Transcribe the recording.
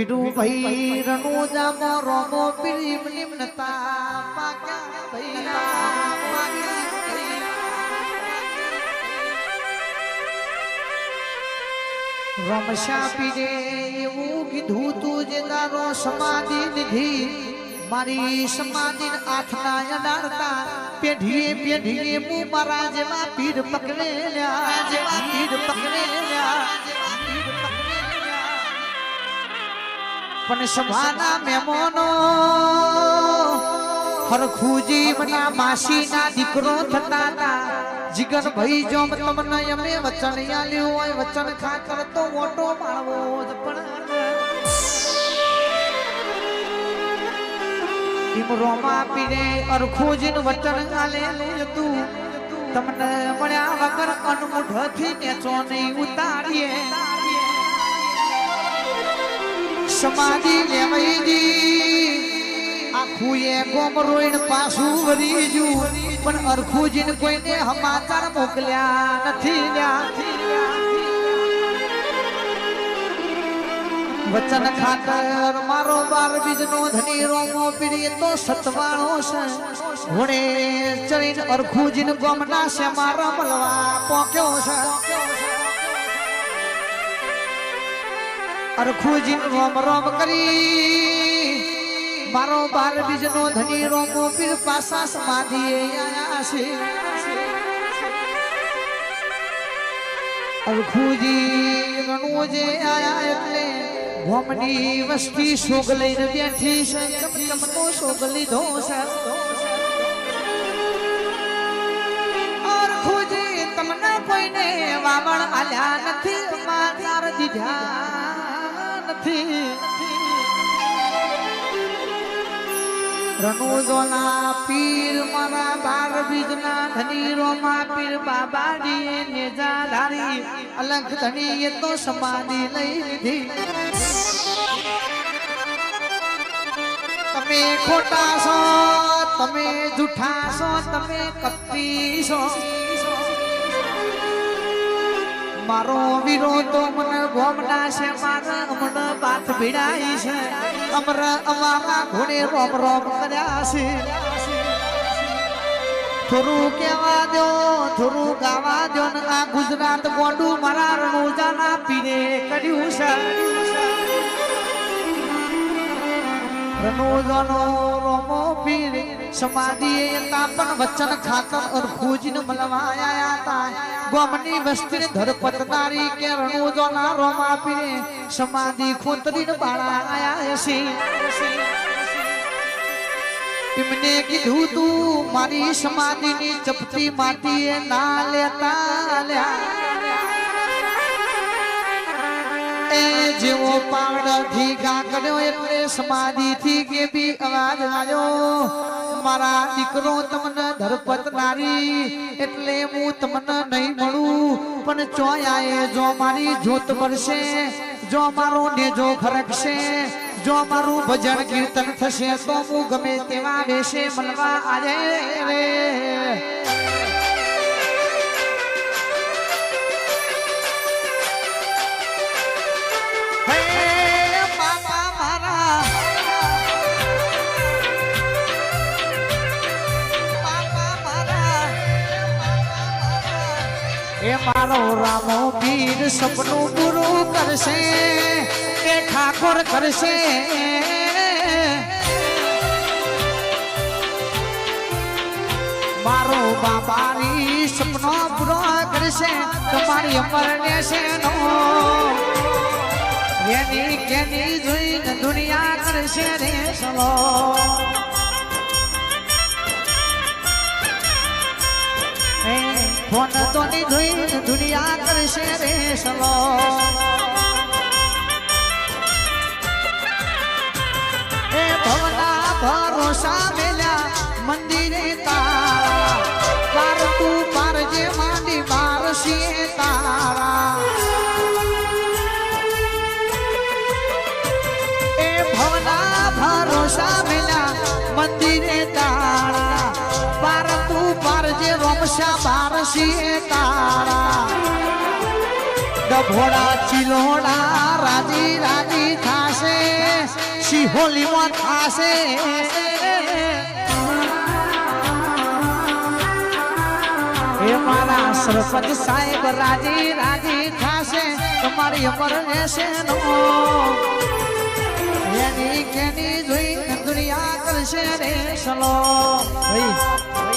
વિડુ ભાઈ રણુજા મોરો મો પ્રેમ નિમ્નતા પાક્યા ભાઈ રમશા પીરે એવું કીધું તું જે તારો સમાધિ નિધિ મારી સમાધિ આથના અડાડતા પેઢીએ પેઢીએ હું મારા જેવા પીર પકડેલ્યા જેવા પીર પકડેલ્યા પણ સભાના મહેમાનો હરખુજી મના માસીના દીકરો થતા હતા જીગર ભાઈ જો તમને અમે વચન આલ્યું હોય વચન ખાતર તો મોટો માળવો જ પણ રોમા પીરે અરખુજીનું વચન આલેલું હતું તમને મળ્યા વગર અનમુઠથી નેચો નહીં ઉતારીએ સમાધિ લેવાઈજી આખું એ ગોમરોઈન પાછું વળી જું પણ અરખુજીને કોઈને સમાચાર મોકલ્યા નથી વચન ખાતર મારો 12 બીજનો ધની રોમો પીડી તો સતવાળો છે હોણે ચડીને અરખુજીને ગોમના છે મારા મળવા પોક્યો છે અરખુજીને રોમ રોમ કરી મારો 12 બીજનો ધની રોમો પીર પાસા સમાધિએ આયા છે અરખુજી રણુજે આયા એટલે ગોમની વસ્તી સોગ લઈને બેઠી છે ચમચમનો સોગ લીધો છે અરખુજી તમને કોઈને વાવણ આલ્યા નથી માતાર દીધા નથી રણુજોના પીર મારા 12 બીજના ધની રોમા પીર બાબાજી નેજા ધારી અલખ ધણી એ તો સમાધિ લઈ લીધી તમે ખોટા છો તમે જૂઠા છો તમે કપટી છો મારો વિરોધો મને ગોમના છે મારા મને બાત ભીડાઈ છે અમર અમારા ઘોડે રોમ રોમ કર્યા છે થોડું કહેવા દો થોડું ગાવા દો ને આ ગુજરાત ગોંડું મારા રણુજાના પીરે કર્યું છે રણુજાનો રોમો પીર સમાધિએ હતા પણ વચન ખાતર અરખુજીને મળવા આયા હતા ગોમની વસ્તીને ધરપતનારી કે રણુજાના રોમા પીરે સમાધિ ખોતરીને બાળા આયા છે એમને કીધું તું મારી સમાધિની ચપટી માટીએ ના લેતા એ જેવો પાવડથી ગા કર્યો એટલે સમાધિથી કે બી અવાજ આવ્યો મારા દીકરો તમને ધરપતનારી એટલે હું તમને નહીં મળું પણ ચોયાએ જો મારી જોત પડશે જો મારો નેજો ખરકશે જો મારું ભજન કીર્તન થશે તો હું ગમે તેવા વેશે મળવા આજે રે એ મારો રામો પીર સપનું પૂરું કરશે એ ઠાકોર કરશે મારો બાબાની સપનો પૂરો કરશે તમારી અમર લેશે નો એની કેની જોઈને દુનિયા કરશે રે સલો ફોન તો ની જોઈને દુનિયા કરશે રે સલો એ ભવના ભરોસા મેલ્યા મંદિરે તારા પાર તું પાર જે માંડી બારસીએ તારા એ ભવના ભરોસા મેલ્યા મંદિરે તારા પાર તું પાર જે રોમશા બારસીએ તારા ડભોડા ચિલોડા રાજી રાજી થાશે શિહોલીમાં થાશે એ મારા સરપંચ સાહેબ રાજી રાજી થાશે તમારી અમર રહેશે નો એની કેની જોઈ દુનિયા કરશે રે સલો ભાઈ